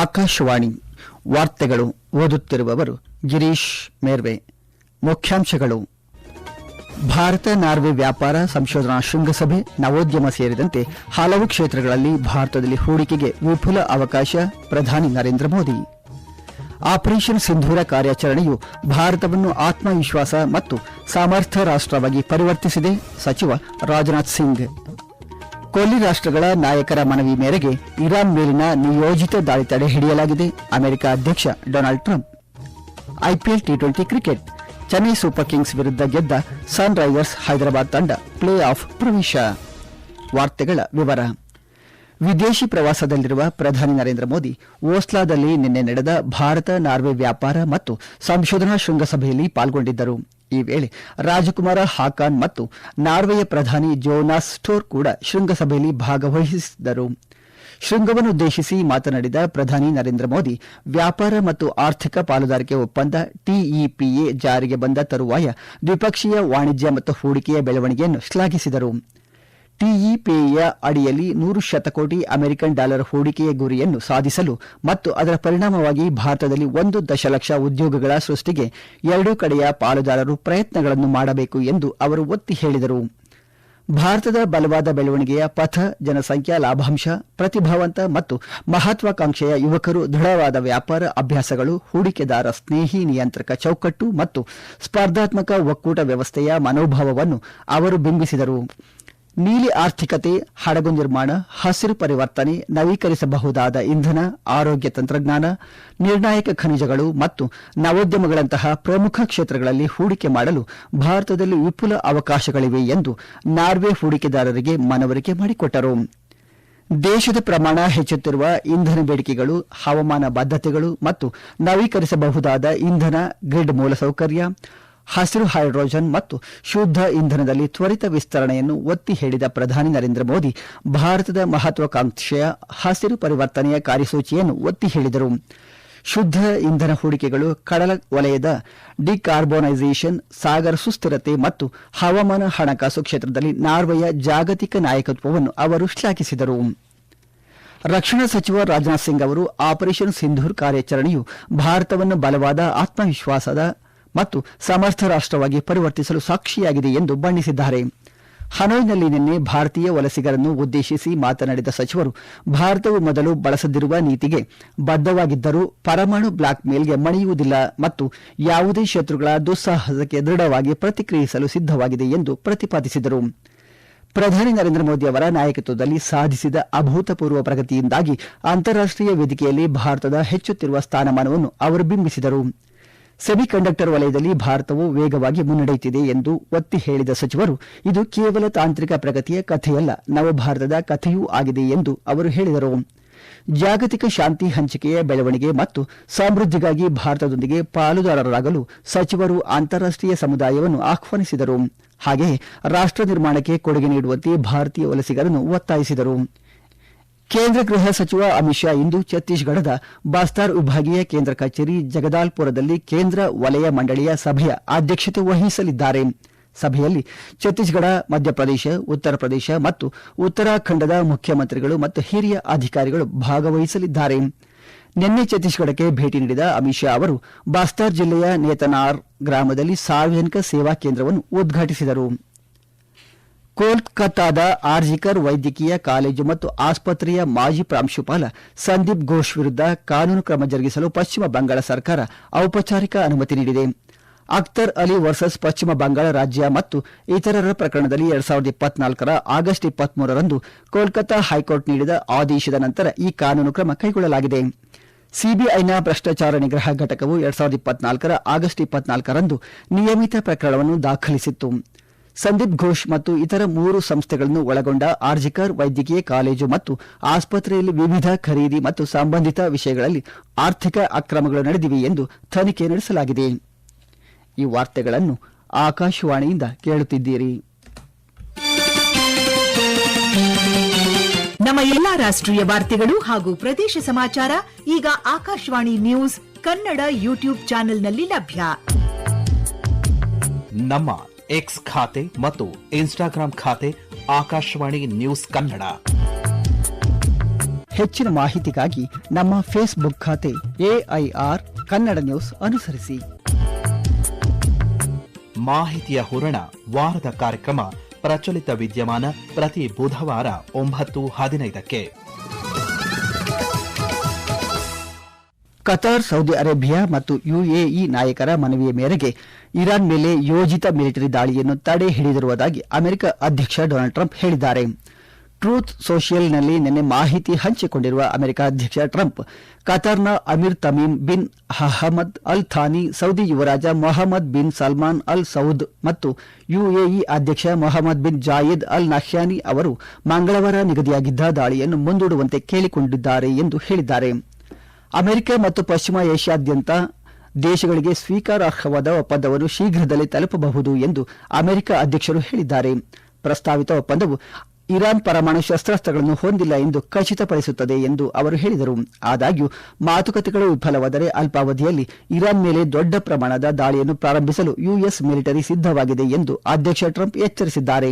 ಆಕಾಶವಾಣಿ ವಾರ್ತೆಗಳು. ಓದುತ್ತಿರುವವರು ಗಿರೀಶ್ ಮೇರ್ವೆ. ಮುಖ್ಯಾಂಶಗಳು: ಭಾರತ ನಾರ್ವೆ ವ್ಯಾಪಾರ ಸಂಶೋಧನಾ ಶೃಂಗಸಭೆ, ನವೋದ್ಯಮ ಸೇರಿದಂತೆ ಹಲವು ಕ್ಷೇತ್ರಗಳಲ್ಲಿ ಭಾರತದಲ್ಲಿ ಹೂಡಿಕೆಗೆ ವಿಪುಲ ಅವಕಾಶ. ಪ್ರಧಾನಿ ನರೇಂದ್ರ ಮೋದಿ. ಆಪರೇಷನ್ ಸಿಂಧೂರ ಕಾರ್ಯಾಚರಣೆಯು ಭಾರತವನ್ನು ಆತ್ಮವಿಶ್ವಾಸ ಮತ್ತು ಸಾಮರ್ಥ್ಯ ರಾಷ್ಟವಾಗಿ ಪರಿವರ್ತಿಸಿದೆ. ಸಚಿವ ರಾಜನಾಥ್ ಸಿಂಗ್. ಕೊಲ್ಲಿ ರಾಷ್ಟಗಳ ನಾಯಕರ ಮನವಿ ಮೇರೆಗೆ ಇರಾನ್ ಮೇಲಿನ ನಿಯೋಜಿತ ದಾಳಿ ತಡೆ ಹಿಡಿಯಲಾಗಿದೆ. ಅಮೆರಿಕ ಅಧ್ಯಕ್ಷ Donald Trump. IPL T20 cricket, Chennai super Kings ವಿರುದ್ಧ ಗೆದ್ದ ಸನ್ ರೈಸರ್ಸ್ ಹೈದರಾಬಾದ್ ತಂಡ ಪ್ಲೇ ಆಫ್ ಪ್ರವೇಶ. ವಾರ್ತೆಗಳ ವಿವರ. ವಿದೇಶಿ ಪ್ರವಾಸದಲ್ಲಿರುವ ಪ್ರಧಾನಿ ನರೇಂದ್ರ ಮೋದಿ ಓಸ್ಲಾದಲ್ಲಿ ನಿನ್ನೆ ನಡೆದ ಭಾರತ ನಾರ್ವೆ ವ್ಯಾಪಾರ ಮತ್ತು ಸಂಶೋಧನಾ ಶೃಂಗಸಭೆಯಲ್ಲಿ ಪಾಲ್ಗೊಂಡಿದ್ದರು. ಈ ವೇಳೆ ರಾಜಕುಮಾರ ಹಾಕಾನ್ ಮತ್ತು ನಾರ್ವೆಯ ಪ್ರಧಾನಿ ಜೋನಾಸ್ ಸ್ಟೋರ್ ಕೂಡ ಶೃಂಗಸಭೆಯಲ್ಲಿ ಭಾಗವಹಿಸಿದ್ದರು. ಶೃಂಗವನ್ನುದ್ದೇಶಿಸಿ ಮಾತನಾಡಿದ ಪ್ರಧಾನಿ ನರೇಂದ್ರ ಮೋದಿ, ವ್ಯಾಪಾರ ಮತ್ತು ಆರ್ಥಿಕ ಪಾಲುದಾರಿಕೆ ಒಪ್ಪಂದ ಟಿಇಪಿಎ ಜಾರಿಗೆ ಬಂದ ತರುವಾಯ ದ್ವಿಪಕ್ಷೀಯ ವಾಣಿಜ್ಯ ಮತ್ತು ಹೂಡಿಕೆಯ ಬೆಳವಣಿಗೆಯನ್ನು ಶ್ಲಾಘಿಸಿದರು. ಟಿಇಪಿಎಯ ಅಡಿಯಲ್ಲಿ 100 ಶತಕೋಟಿ ಅಮೆರಿಕನ್ ಡಾಲರ್ ಹೂಡಿಕೆಯ ಗುರಿಯನ್ನು ಸಾಧಿಸಲು ಮತ್ತು ಅದರ ಪರಿಣಾಮವಾಗಿ ಭಾರತದಲ್ಲಿ 1 ದಶಲಕ್ಷ ಉದ್ಯೋಗಗಳ ಸೃಷ್ಟಿಗೆ ಎರಡೂ ಕಡೆಯ ಪಾಲುದಾರರು ಪ್ರಯತ್ನಗಳನ್ನು ಮಾಡಬೇಕು ಎಂದು ಅವರು ಒತ್ತಿ ಹೇಳಿದರು. ಭಾರತದ ಬಲವಾದ ಬೆಳವಣಿಗೆಯ ಪಥ, ಜನಸಂಖ್ಯಾ ಲಾಭಾಂಶ, ಪ್ರತಿಭಾವಂತ ಮತ್ತು ಮಹತ್ವಾಕಾಂಕ್ಷೆಯ ಯುವಕರು, ದೃಢವಾದ ವ್ಯಾಪಾರ ಅಭ್ಯಾಸಗಳು, ಹೂಡಿಕೆದಾರ ಸ್ನೇಹಿ ನಿಯಂತ್ರಕ ಚೌಕಟ್ಟು ಮತ್ತು ಸ್ಪರ್ಧಾತ್ಮಕ ಒಕ್ಕೂಟ ವ್ಯವಸ್ಥೆಯ ಮನೋಭಾವವನ್ನು ಅವರು ಬಿಂಬಿಸಿದರು. ನೀಲಿ ಆರ್ಥಿಕತೆ, ಹಡಗು ನಿರ್ಮಾಣ, ಹಸಿರು ಪರಿವರ್ತನೆ, ನವೀಕರಿಸಬಹುದಾದ ಇಂಧನ, ಆರೋಗ್ಯ ತಂತ್ರಜ್ಞಾನ, ನಿರ್ಣಾಯಕ ಖನಿಜಗಳು ಮತ್ತು ನವೋದ್ಯಮಗಳಂತಹ ಪ್ರಮುಖ ಕ್ಷೇತ್ರಗಳಲ್ಲಿ ಹೂಡಿಕೆ ಮಾಡಲು ಭಾರತದಲ್ಲಿ ವಿಪುಲ ಅವಕಾಶಗಳಿವೆ ಎಂದು ನಾರ್ವೆ ಹೂಡಿಕೆದಾರರಿಗೆ ಮನವರಿಕೆ ಮಾಡಿಕೊಟ್ಟರು. ದೇಶದ ಪ್ರಮಾಣ ಹೆಚ್ಚುತ್ತಿರುವ ಇಂಧನ ಬೇಡಿಕೆಗಳು, ಹವಾಮಾನ ಬದ್ಧತೆಗಳು ಮತ್ತು ನವೀಕರಿಸಬಹುದಾದ ಇಂಧನ, ಗ್ರಿಡ್ ಮೂಲಸೌಕರ್ಯ, ಹಸಿರು ಹೈಡ್ರೋಜನ್ ಮತ್ತು ಶುದ್ಧ ಇಂಧನದಲ್ಲಿ ತ್ವರಿತ ವಿಸ್ತರಣೆಯನ್ನು ಒತ್ತಿ ಹೇಳಿದ ಪ್ರಧಾನಿ ನರೇಂದ್ರ ಮೋದಿ ಭಾರತದ ಮಹತ್ವಾಕಾಂಕ್ಷೆಯ ಹಸಿರು ಪರಿವರ್ತನೆಯ ಕಾರ್ಯಸೂಚಿಯನ್ನು ಒತ್ತಿ ಹೇಳಿದರು. ಶುದ್ಧ ಇಂಧನ ಹೂಡಿಕೆಗಳು, ಕಡಲ ವಲಯದ ಡಿಕಾರ್ಬೋನೈಸೇಷನ್, ಸಾಗರ ಸುಸ್ಥಿರತೆ ಮತ್ತು ಹವಾಮಾನ ಹಣಕಾಸು ಕ್ಷೇತ್ರದಲ್ಲಿ ನಾರ್ವೆಯ ಜಾಗತಿಕ ನಾಯಕತ್ವವನ್ನು ಅವರು ಶ್ಲಾಘಿಸಿದರು. ರಕ್ಷಣಾ ಸಚಿವ ರಾಜನಾಥ್ ಸಿಂಗ್ ಅವರು ಆಪರೇಷನ್ ಸಿಂಧೂರ್ ಕಾರ್ಯಾಚರಣೆಯು ಭಾರತವನ್ನು ಬಲವಾದ ಆತ್ಮವಿಶ್ವಾಸದ ಮತ್ತು ಸಮರ್ಥ ರಾಷ್ಟವಾಗಿ ಪರಿವರ್ತಿಸಲು ಸಾಕ್ಷಿಯಾಗಿದೆ ಎಂದು ಬಣ್ಣಿಸಿದ್ದಾರೆ. ಹನೋಯ್ನಲ್ಲಿ ನಿನ್ನೆ ಭಾರತೀಯ ವಲಸಿಗರನ್ನು ಉದ್ದೇಶಿಸಿ ಮಾತನಾಡಿದ ಸಚಿವರು, ಭಾರತವು ಮೊದಲು ಬಳಸದಿರುವ ನೀತಿಗೆ ಬದ್ಧವಾಗಿದ್ದರೂ ಪರಮಾಣು ಬ್ಲಾಕ್ ಮೇಲ್ಗೆ ಮಣಿಯುವುದಿಲ್ಲ ಮತ್ತು ಯಾವುದೇ ಶತ್ರುಗಳ ದುಸ್ಸಾಹಸಕ್ಕೆ ದೃಢವಾಗಿ ಪ್ರತಿಕ್ರಿಯಿಸಲು ಸಿದ್ದವಾಗಿದೆ ಎಂದು ಪ್ರತಿಪಾದಿಸಿದರು. ಪ್ರಧಾನಿ ನರೇಂದ್ರ ಮೋದಿ ಅವರ ನಾಯಕತ್ವದಲ್ಲಿ ಸಾಧಿಸಿದ ಅಭೂತಪೂರ್ವ ಪ್ರಗತಿಯಿಂದಾಗಿ ಅಂತಾರಾಷ್ಟೀಯ ವೇದಿಕೆಯಲ್ಲಿ ಭಾರತದ ಹೆಚ್ಚುತ್ತಿರುವ ಸ್ಥಾನಮಾನವನ್ನು ಅವರು ಬಿಂಬಿಸಿದರು. ಸೆಮಿಕಂಡಕ್ಟರ್ ವಲಯದಲ್ಲಿ ಭಾರತವು ವೇಗವಾಗಿ ಮುನ್ನಡೆಯುತ್ತಿದೆ ಎಂದು ಒತ್ತಿ ಹೇಳಿದ ಸಚಿವರು, ಇದು ಕೇವಲ ತಾಂತ್ರಿಕ ಪ್ರಗತಿಯ ಕಥೆಯಲ್ಲ, ನವಭಾರತದ ಕಥೆಯೂ ಆಗಿದೆ ಎಂದು ಅವರು ಹೇಳಿದರು. ಜಾಗತಿಕ ಶಾಂತಿ, ಹಂಚಿಕೆಯ ಬೆಳವಣಿಗೆ ಮತ್ತು ಸಮೃದ್ಧಿಗಾಗಿ ಭಾರತದೊಂದಿಗೆ ಪಾಲುದಾರರಾಗಲು ಸಚಿವರು ಅಂತಾರಾಷ್ಟೀಯ ಸಮುದಾಯವನ್ನು ಆಹ್ವಾನಿಸಿದರು. ಹಾಗೆಯೇ ರಾಷ್ಟ ನಿರ್ಮಾಣಕ್ಕೆ ಕೊಡುಗೆ ನೀಡುವಂತೆ ಭಾರತೀಯ ವಲಸಿಗರನ್ನು ಒತ್ತಾಯಿಸಿದರು. ಕೇಂದ್ರ ಗೃಹ ಸಚಿವ ಅಮಿತ್ ಶಾ ಇಂದು ಛತ್ತೀಸ್ಗಢದ ಬಾಸ್ತಾರ್ ವಿಭಾಗೀಯ ಕೇಂದ್ರ ಕಚೇರಿ ಜಗದಾಲ್ಪುರದಲ್ಲಿ ಕೇಂದ್ರ ವಲಯ ಮಂಡಳಿಯ ಸಭೆಯ ಅಧ್ಯಕ್ಷತೆ ವಹಿಸಲಿದ್ದಾರೆ. ಸಭೆಯಲ್ಲಿ ಛತ್ತೀಸ್ಗಢ, ಮಧ್ಯಪ್ರದೇಶ, ಉತ್ತರ ಪ್ರದೇಶ ಮತ್ತು ಉತ್ತರಾಖಂಡದ ಮುಖ್ಯಮಂತ್ರಿಗಳು ಮತ್ತು ಹಿರಿಯ ಅಧಿಕಾರಿಗಳು ಭಾಗವಹಿಸಲಿದ್ದಾರೆ. ನಿನ್ನೆ ಛತ್ತೀಸ್ಗಢಕ್ಕೆ ಭೇಟಿ ನೀಡಿದ ಅಮಿತ್ ಶಾ ಅವರು ಬಾಸ್ತಾರ್ ಜಿಲ್ಲೆಯ ನೇತನಾರ್ ಗ್ರಾಮದಲ್ಲಿ ಸಾರ್ವಜನಿಕ ಸೇವಾ ಕೇಂದ್ರವನ್ನು ಉದ್ಘಾಟಿಸಿದರು. ಕೋಲ್ಕತ್ತಾದ ಆರ್ಜಿಕರ್ ವೈದ್ಯಕೀಯ ಕಾಲೇಜು ಮತ್ತು ಆಸ್ಪತ್ರೆಯ ಮಾಜಿ ಪ್ರಾಂಶುಪಾಲ ಸಂದೀಪ್ ಘೋಷ್ ವಿರುದ್ಧ ಕಾನೂನು ಕ್ರಮ ಜರುಗಿಸಲು ಪಶ್ಚಿಮ ಬಂಗಾಳ ಸರ್ಕಾರ ಔಪಚಾರಿಕ ಅನುಮತಿ ನೀಡಿದೆ. ಅಖ್ತರ್ ಅಲಿ ವರ್ಸಸ್ ಪಶ್ಚಿಮ ಬಂಗಾಳ ರಾಜ್ಯ ಮತ್ತು ಇತರರ ಪ್ರಕರಣದಲ್ಲಿ 2024 ಆಗಸ್ಟ್ 23ರಂದು ಕೋಲ್ಕತ್ತಾ ಹೈಕೋರ್ಟ್ ನೀಡಿದ ಆದೇಶದ ನಂತರ ಈ ಕಾನೂನು ಕ್ರಮ ಕೈಗೊಳ್ಳಲಾಗಿದೆ. ಸಿಬಿಐನ ಭ್ರಷ್ಟಾಚಾರ ನಿಗ್ರಹ ಘಟಕವು 2024 ಆಗಸ್ಟ್ 24ರಂದು ನಿಯಮಿತ ಪ್ರಕರಣವನ್ನು ದಾಖಲಿಸಿತ್ತು. ಸಂದೀಪ್ ಘೋಷ್ ಮತ್ತು ಇತರ 3 ಸಂಸ್ಥೆಗಳನ್ನು ಒಳಗೊಂಡ ಆರ್ಜಿಕರ್ ವೈದ್ಯಕೀಯ ಕಾಲೇಜು ಮತ್ತು ಆಸ್ಪತ್ರೆಯಲ್ಲಿ ವಿವಿಧ ಖರೀದಿ ಮತ್ತು ಸಂಬಂಧಿತ ವಿಷಯಗಳಲ್ಲಿ ಆರ್ಥಿಕ ಅಕ್ರಮಗಳು ನಡೆದಿವೆ ಎಂದು ತನಿಖೆ ನಡೆಸಲಾಗಿದೆ. ಈ ವಾರ್ತೆಗಳನ್ನು ಆಕಾಶವಾಣಿಯಿಂದ ಕೇಳುತ್ತಿದ್ದೀರಿ. ನಮ್ಮ ಎಲ್ಲಾ ರಾಷ್ಟ್ರೀಯ ವಾರ್ತೆಗಳು ಹಾಗೂ ಪ್ರದೇಶ ಸಮಾಚಾರ ಈಗ ಆಕಾಶವಾಣಿ ನ್ಯೂಸ್ ಕನ್ನಡ ಯೂಟ್ಯೂಬ್ ಚಾನೆಲ್ನಲ್ಲಿ ಲಭ್ಯ. ನಮ್ಮ ಎಕ್ಸ್ ಖಾತೆ ಮತ್ತು ಇನ್ಸ್ಟಾಗ್ರಾಂ ಖಾತೆ ಆಕಾಶವಾಣಿ ನ್ಯೂಸ್ ಕನ್ನಡ. ಹೆಚ್ಚಿನ ಮಾಹಿತಿಗಾಗಿ ನಮ್ಮ ಫೇಸ್ಬುಕ್ ಖಾತೆ ಎಐಆರ್ ಕನ್ನಡ ನ್ಯೂಸ್ ಅನುಸರಿಸಿ. ಮಾಹಿತಿಯ ಹೂರಣ ವಾರದ ಕಾರ್ಯಕ್ರಮ ಪ್ರಚಲಿತ ವಿದ್ಯಮಾನ ಪ್ರತಿ ಬುಧವಾರ 9:15. ಕತಾರ್, ಸೌದಿ ಅರೇಬಿಯಾ ಮತ್ತು ಯುಎಇ ನಾಯಕರ ಮನವಿಯ ಮೇರೆಗೆ ಇರಾನ್ ಮೇಲೆ ಯೋಜಿತ ಮಿಲಿಟರಿ ದಾಳಿಯನ್ನು ತಡೆ ಹಿಡಿದಿರುವುದಾಗಿ ಅಮೆರಿಕ ಅಧ್ಯಕ್ಷ ಡೊನಾಲ್ಡ್ ಟ್ರಂಪ್ ಹೇಳಿದ್ದಾರೆ. ಟ್ರೂತ್ ಸೋಷಿಯಲ್ನಲ್ಲಿ ನಿನ್ನೆ ಮಾಹಿತಿ ಹಂಚಿಕೊಂಡಿರುವ ಅಮೆರಿಕ ಅಧ್ಯಕ್ಷ ಟ್ರಂಪ್, ಕತಾರ್ನ Emir Tamim bin Ahmad Al Thani, Saudi ಯುವರಾಜ Mohammed bin Salman Al Saud ಮತ್ತು ಯುಎಇ ಅಧ್ಯಕ್ಷ ಮೊಹಮ್ಮದ್ ಬಿನ್ ಜಾಯೆದ್ ಅಲ್ ನಹ್ಯಾನಿ ಅವರು ಮಂಗಳವಾರ ನಿಗದಿಯಾಗಿದ್ದ ದಾಳಿಯನ್ನು ಮುಂದೂಡುವಂತೆ ಕೇಳಿಕೊಂಡಿದ್ದಾರೆ ಎಂದು ಹೇಳಿದ್ದಾರೆ. ಅಮೆರಿಕ ಮತ್ತು ಪಶ್ಚಿಮ ಏಷ್ಯಾದ್ಯಂತ ದೇಶಗಳಿಗೆ ಸ್ವೀಕಾರಾರ್ಹವಾದ ಒಪ್ಪಂದವನ್ನು ಶೀಘ್ರದಲ್ಲೇ ತಲುಪಬಹುದು ಎಂದು ಅಮೆರಿಕ ಅಧ್ಯಕ್ಷರು ಹೇಳಿದ್ದಾರೆ. ಪ್ರಸ್ತಾವಿತ ಒಪ್ಪಂದವು ಇರಾನ್ ಪರಮಾಣು ಶಸ್ತ್ರಾಸ್ತ್ರಗಳನ್ನು ಹೊಂದಿಲ್ಲ ಎಂದು ಖಚಿತಪಡಿಸುತ್ತದೆ ಎಂದು ಅವರು ಹೇಳಿದರು. ಆದಾಗ್ಯೂ ಮಾತುಕತೆಗಳು ವಿಫಲವಾದರೆ ಅಲ್ಪಾವಧಿಯಲ್ಲಿ ಇರಾನ್ ಮೇಲೆ ದೊಡ್ಡ ಪ್ರಮಾಣದ ದಾಳಿಯನ್ನು ಪ್ರಾರಂಭಿಸಲು ಯುಎಸ್ ಮಿಲಿಟರಿ ಸಿದ್ದವಾಗಿದೆ ಎಂದು ಅಧ್ಯಕ್ಷ ಟ್ರಂಪ್ ಎಚ್ಚರಿಸಿದ್ದಾರೆ.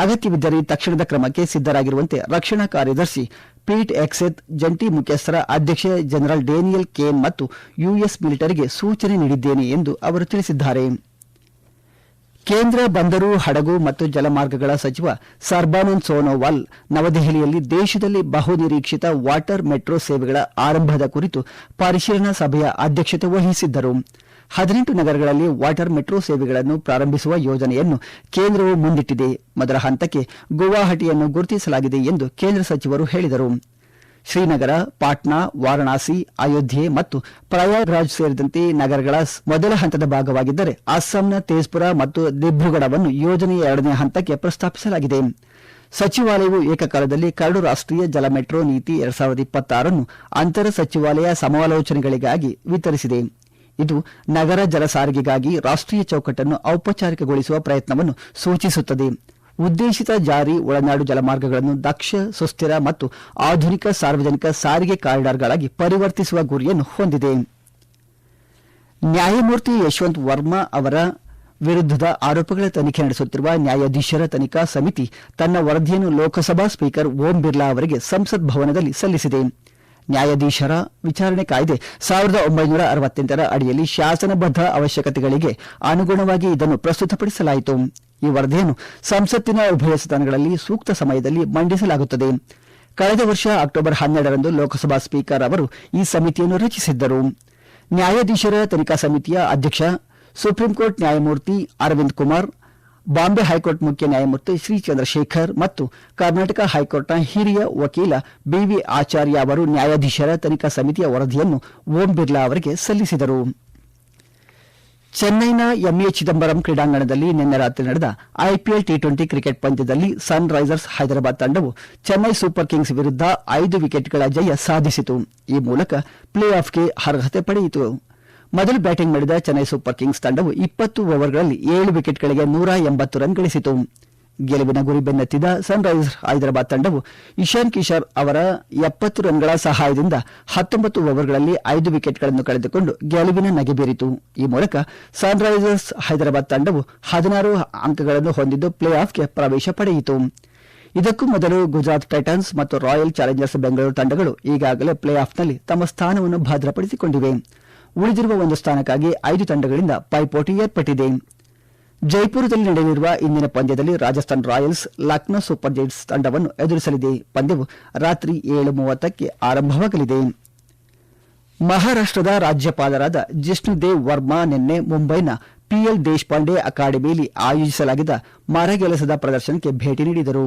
ಅಗತ್ಯವಿದ್ದರೆ ತಕ್ಷಣದ ಕ್ರಮಕ್ಕೆ ಸಿದ್ದರಾಗಿರುವಂತೆ ರಕ್ಷಣಾ ಕಾರ್ಯದರ್ಶಿ ಪೀಟ್ ಎಕ್ಸೆತ್, ಜಂಟಿ ಮುಖ್ಯಸ್ಥರ ಅಧ್ಯಕ್ಷ ಜನರಲ್ ಡೇನಿಯಲ್ ಕೇನ್ ಮತ್ತು ಯುಎಸ್ ಮಿಲಿಟರಿಗೆ ಸೂಚನೆ ನೀಡಿದ್ದೇನೆ ಎಂದು ಅವರು ತಿಳಿಸಿದ್ದಾರೆ. ಕೇಂದ್ರ ಬಂದರು, ಹಡಗು ಮತ್ತು ಜಲಮಾರ್ಗಗಳ ಸಚಿವ ಸರ್ಬಾನಂದ್ ಸೋನೋವಾಲ್ ನವದೆಹಲಿಯಲ್ಲಿ ದೇಶದಲ್ಲಿ ಬಹುನಿರೀಕ್ಷಿತ ವಾಟರ್ ಮೆಟ್ರೋ ಸೇವೆಗಳ ಆರಂಭದ ಕುರಿತು ಪರಿಶೀಲನಾ ಸಭೆಯ ಅಧ್ಯಕ್ಷತೆ ವಹಿಸಿದ್ದರು. 18 ನಗರಗಳಲ್ಲಿ ವಾಟರ್ ಮೆಟ್ರೋ ಸೇವೆಗಳನ್ನು ಪ್ರಾರಂಭಿಸುವ ಯೋಜನೆಯನ್ನು ಕೇಂದ್ರವು ಮುಂದಿಟ್ಟಿದೆ. ಮೊದಲ ಹಂತಕ್ಕೆ ಗುವಾಹಟಿಯನ್ನು ಗುರುತಿಸಲಾಗಿದೆ ಎಂದು ಕೇಂದ್ರ ಸಚಿವರು ಹೇಳಿದರು. ಶ್ರೀನಗರ, ಪಾಟ್ನಾ, ವಾರಣಾಸಿ, ಅಯೋಧ್ಯೆ ಮತ್ತು ಪ್ರಯಾಗ್ರಾಜ್ ಸೇರಿದಂತೆ ನಗರಗಳ ಮೊದಲ ಹಂತದ ಭಾಗವಾಗಿದ್ದರೆ ಅಸ್ಸಾಂನ ತೇಜ್ಪುರ ಮತ್ತು ದಿಬ್ರುಗಢವನ್ನು ಯೋಜನೆಯ 2ನೇ ಹಂತಕ್ಕೆ ಪ್ರಸ್ತಾಪಿಸಲಾಗಿದೆ. ಸಚಿವಾಲಯವು ಏಕಕಾಲದಲ್ಲಿ ಕರಡು ರಾಷ್ಟ್ರೀಯ ಜಲ ಮೆಟ್ರೋ ನೀತಿ 2026 ಅಂತರ ಸಚಿವಾಲಯ ಸಮಾಲೋಚನೆಗಳಿಗಾಗಿ ವಿತರಿಸಿದೆ. ಇದು ನಗರ ಜಲ ಸಾರಿಗೆಗಾಗಿ ರಾಷ್ಟ್ರೀಯ ಚೌಕಟ್ಟನ್ನು ಔಪಚಾರಿಕಗೊಳಿಸುವ ಪ್ರಯತ್ನವನ್ನು ಸೂಚಿಸುತ್ತದೆ. ಉದ್ದೇಶಿತ ಜಾರಿ ಒಳನಾಡು ಜಲಮಾರ್ಗಗಳನ್ನು ದಕ್ಷ, ಸುಸ್ಥಿರ ಮತ್ತು ಆಧುನಿಕ ಸಾರ್ವಜನಿಕ ಸಾರಿಗೆ ಕಾರಿಡಾರ್ಗಳಾಗಿ ಪರಿವರ್ತಿಸುವ ಗುರಿಯನ್ನು ಹೊಂದಿದೆ. ನ್ಯಾಯಮೂರ್ತಿ ಯಶವಂತ್ ವರ್ಮಾ ಅವರ ವಿರುದ್ಧದ ಆರೋಪಗಳ ತನಿಖೆ ನಡೆಸುತ್ತಿರುವ ನ್ಯಾಯಾಧೀಶರ ತನಿಖಾ ಸಮಿತಿ ತನ್ನ ವರದಿಯನ್ನು ಲೋಕಸಭಾ ಸ್ಪೀಕರ್ ಓಂ ಬಿರ್ಲಾ ಅವರಿಗೆ ಸಂಸತ್ ಭವನದಲ್ಲಿ ಸಲ್ಲಿಸಿದೆ. ನ್ಯಾಯಾಧೀಶರ ವಿಚಾರಣೆ ಕಾಯ್ದೆ 1968 ಅಡಿಯಲ್ಲಿ ಶಾಸನಬದ್ಧ ಅವಶ್ಯಕತೆಗಳಿಗೆ ಅನುಗುಣವಾಗಿ ಇದನ್ನು ಪ್ರಸ್ತುತಪಡಿಸಲಾಯಿತು. ಈ ವರದಿಯನ್ನು ಸಂಸತ್ತಿನ ಉಭಯ ಸದನಗಳಲ್ಲಿ ಸೂಕ್ತ ಸಮಯದಲ್ಲಿ ಮಂಡಿಸಲಾಗುತ್ತದೆ. ಕಳೆದ ವರ್ಷ ಅಕ್ಟೋಬರ್ 12ರಂದು ಲೋಕಸಭಾ ಸ್ಪೀಕರ್ ಅವರು ಈ ಸಮಿತಿಯನ್ನು ರಚಿಸಿದ್ದರು. ನ್ಯಾಯಾಧೀಶರ ತನಿಖಾ ಸಮಿತಿಯ ಅಧ್ಯಕ್ಷ ಸುಪ್ರೀಂಕೋರ್ಟ್ ನ್ಯಾಯಮೂರ್ತಿ ಅರವಿಂದ್ ಕುಮಾರ್, ಬಾಂಬೆ ಹೈಕೋರ್ಟ್ ಮುಖ್ಯ ನ್ಯಾಯಮೂರ್ತಿ ಶ್ರೀ ಚಂದ್ರಶೇಖರ್ ಮತ್ತು ಕರ್ನಾಟಕ ಹೈಕೋರ್ಟ್ನ ಹಿರಿಯ ವಕೀಲ ಬಿವಿ ಆಚಾರ್ಯ ಅವರು ನ್ಯಾಯಾಧೀಶರ ತನಿಖಾ ಸಮಿತಿಯ ವರದಿಯನ್ನು ಓಂ ಬಿರ್ಲಾ ಅವರಿಗೆ ಸಲ್ಲಿಸಿದರು. ಚೆನ್ನೈನ ಎಂಎ ಚಿದಂಬರಂ ಕ್ರೀಡಾಂಗಣದಲ್ಲಿ ನಿನ್ನೆ ರಾತ್ರಿ ನಡೆದ ಐಪಿಎಲ್ ಟಿ20 ಕ್ರಿಕೆಟ್ ಪಂದ್ಯದಲ್ಲಿ ಸನ್ ರೈಸರ್ಸ್ ಹೈದರಾಬಾದ್ ತಂಡವು ಚೆನ್ನೈ ಸೂಪರ್ ಕಿಂಗ್ಸ್ ವಿರುದ್ಧ 5 ವಿಕೆಟ್ಗಳ ಜಯ ಸಾಧಿಸಿತು. ಈ ಮೂಲಕ ಪ್ಲೇ ಆಫ್ಗೆ ಅರ್ಹತೆ ಪಡೆಯಿತು. ಮೊದಲು ಬ್ಯಾಟಿಂಗ್ ಮಾಡಿದ ಚೆನ್ನೈ ಸೂಪರ್ ಕಿಂಗ್ಸ್ ತಂಡವು 20 ಓವರ್ಗಳಲ್ಲಿ 7 ವಿಕೆಟ್ಗಳಿಗೆ 180 ರನ್ ಗಳಿಸಿತು. ಗೆಲುವಿನ ಗುರಿ ಬೆನ್ನತ್ತಿದ ಸನ್ ರೈಸರ್ಸ್ ಹೈದರಾಬಾದ್ ತಂಡವು ಇಶಾನ್ ಕಿಶೋರ್ ಅವರ 70 ರನ್ಗಳ ಸಹಾಯದಿಂದ 19 ಓವರ್ಗಳಲ್ಲಿ 5 ವಿಕೆಟ್ಗಳನ್ನು ಕಳೆದುಕೊಂಡು ಗೆಲುವಿನ ನಗೆ ಬೀರಿತು. ಈ ಮೂಲಕ ಸನ್ ರೈಸರ್ಸ್ ಹೈದರಾಬಾದ್ ತಂಡವು 16 ಅಂಕಗಳನ್ನು ಹೊಂದಿದ್ದು ಪ್ಲೇ ಆಫ್ಗೆ ಪ್ರವೇಶ ಪಡೆಯಿತು. ಇದಕ್ಕೂ ಮೊದಲು ಗುಜರಾತ್ ಟೈಟನ್ಸ್ ಮತ್ತು ರಾಯಲ್ ಚಾಲೆಂಜರ್ಸ್ ಬೆಂಗಳೂರು ತಂಡಗಳು ಈಗಾಗಲೇ ಪ್ಲೇ ಆಫ್ನಲ್ಲಿ ತಮ್ಮ ಸ್ಥಾನವನ್ನು ಭದ್ರಪಡಿಸಿಕೊಂಡಿವೆ. ಉಳಿದಿರುವ ಒಂದು ಸ್ಥಾನಕ್ಕಾಗಿ 5 ತಂಡಗಳಿಂದ ಪೈಪೋಟಿ ಏರ್ಪಟ್ಟಿದೆ. ಜೈಪುರದಲ್ಲಿ ನಡೆಯಲಿರುವ ಇಂದಿನ ಪಂದ್ಯದಲ್ಲಿ Rajasthan Royals Lucknow super Giants ತಂಡವನ್ನು ಎದುರಿಸಲಿದೆ. ಪಂದ್ಯವು ರಾತ್ರಿ 7:30ಕ್ಕೆ ಆರಂಭವಾಗಲಿದೆ. ಮಹಾರಾಷ್ಟದ ರಾಜ್ಯಪಾಲರಾದ ಜಿಷ್ಣುದೇವ್ ವರ್ಮಾ ನಿನ್ನೆ ಮುಂಬೈನ ಪಿಎಲ್ ದೇಶಪಾಂಡೆ ಅಕಾಡೆಮಿಯಲ್ಲಿ ಆಯೋಜಿಸಲಾಗಿದ್ದ ಮರಗೆಲಸದ ಪ್ರದರ್ಶನಕ್ಕೆ ಭೇಟಿ ನೀಡಿದರು.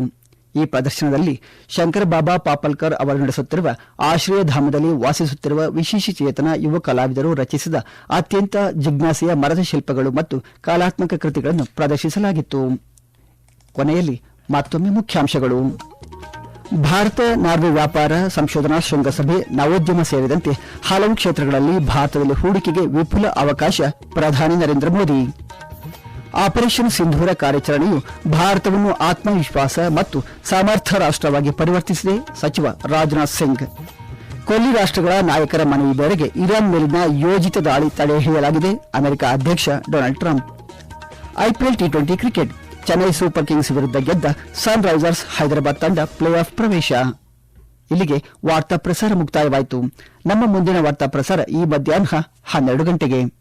ಈ ಪ್ರದರ್ಶನದಲ್ಲಿ ಶಂಕರ ಬಾಬಾ ಪಾಪಲ್ಕರ್ ಅವರು ನಡೆಸುತ್ತಿರುವ ಆಶ್ರಯಧಾಮದಲ್ಲಿ ವಾಸಿಸುತ್ತಿರುವ ವಿಶೇಷಚೇತನ ಯುವ ಕಲಾವಿದರು ರಚಿಸಿದ ಅತ್ಯಂತ ಜಿಜ್ಞಾಸೆಯ ಮರದ ಶಿಲ್ಪಗಳು ಮತ್ತು ಕಲಾತ್ಮಕ ಕೃತಿಗಳನ್ನು ಪ್ರದರ್ಶಿಸಲಾಗಿತ್ತು. ಕೊನೆಯಲ್ಲಿ ಮತ್ತೊಮ್ಮೆ ಮುಖ್ಯಾಂಶಗಳು. ಭಾರತ ನಾರ್ವೆ ವ್ಯಾಪಾರ ಸಂಶೋಧನಾ ಶೃಂಗಸಭೆ, ನವೋದ್ಯಮ ಸೇರಿದಂತೆ ಹಲವು ಕ್ಷೇತ್ರಗಳಲ್ಲಿ ಭಾರತದಲ್ಲಿ ಹೂಡಿಕೆಗೆ ವಿಪುಲ ಅವಕಾಶ, ಪ್ರಧಾನಿ ನರೇಂದ್ರ ಮೋದಿ. ಆಪರೇಷನ್ ಸಿಂಧೂರ ಕಾರ್ಯಾಚರಣೆಯು ಭಾರತವನ್ನು ಆತ್ಮವಿಶ್ವಾಸ ಮತ್ತು ಸಮರ್ಥ ರಾಷ್ಟವಾಗಿ ಪರಿವರ್ತಿಸಿದೆ, ಸಚಿವ ರಾಜನಾಥ್ ಸಿಂಗ್. ಕೊಲ್ಲಿ ರಾಷ್ಟಗಳ ನಾಯಕರ ಮನವಿ ಮೇರೆಗೆ ಇರಾನ್ ಮೇಲಿನ ಯೋಜಿತ ದಾಳಿ ತಡೆಹಿಡಿಯಲಾಗಿದೆ, ಅಮೆರಿಕ ಅಧ್ಯಕ್ಷ Donald Trump. IPL T20 cricket Chennai super Kings ವಿರುದ್ಧ ಗೆದ್ದ ಸನ್ ರೈಸರ್ಸ್ ಹೈದರಾಬಾದ್ ತಂಡ ಪ್ಲೇ ಆಫ್ ಪ್ರವೇಶ. ಇಲ್ಲಿಗೆ ವಾರ್ತಾ ಪ್ರಸಾರ ಮುಕ್ತಾಯವಾಯಿತು. ನಮ್ಮ ಮುಂದಿನ ವಾರ್ತಾ ಪ್ರಸಾರ ಈ ಮಧ್ಯಾಹ್ನ 12 ಗಂಟೆಗೆ.